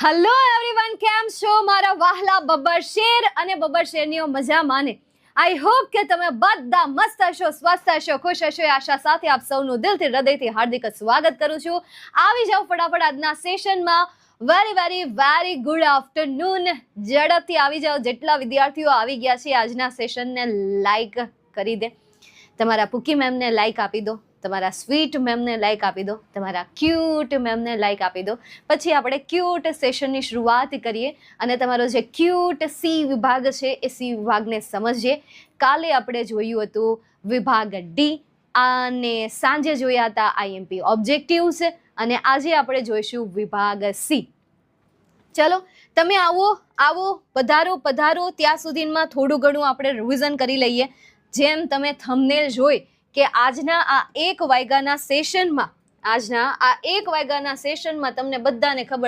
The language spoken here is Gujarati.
હેલો એવરીવન, કેમ છો મારા વહાલા બબ્બર શેર અને બબ્બર શેરનીઓ? મજામાં ને? આઈ હોપ કે તમે બધા મસ્ત હશો, સ્વસ્થ હશો, ખુશ હશો. આશા સાથે આપ સૌનું દિલથી હૃદયથી હાર્દિક સ્વાગત કરું છું. આવી જાઓ ફટાફટ આજના સેશનમાં. Very good afternoon. ઝડપથી આવી જાઓ. જેટલા વિદ્યાર્થીઓ આવી ગયા છે આજના સેશનને લાઈક કરી દે. તમારા પુકી મેમને લાઈક આપી દો, તમારા સ્વીટ મેમને લાઈક આપી દો, તમારા ક્યુટ મેમને લાઈક આપી દો. પછી આપણે ક્યુટ સેશનની શરૂઆત કરીએ અને તમારો જે ક્યુટ સી વિભાગ છે એ સી વિભાગને સમજીએ. કાલે આપણે જોયું હતું વિભાગ ડી અને સાંજે જોયા હતા આઈએમપી ઓબ્જેક્ટિવ્સ અને આજે આપણે જોઈશું વિભાગ સી. ચલો તમે આવો પધારો. ત્યાં સુધીમાં થોડું ઘણું આપણે રિવિઝન કરી લઈએ. જેમ તમે થંબનેલ જોઈ કે આજના આ 1 વાગ્યાના સેશનમાં તમને બધાને ખબર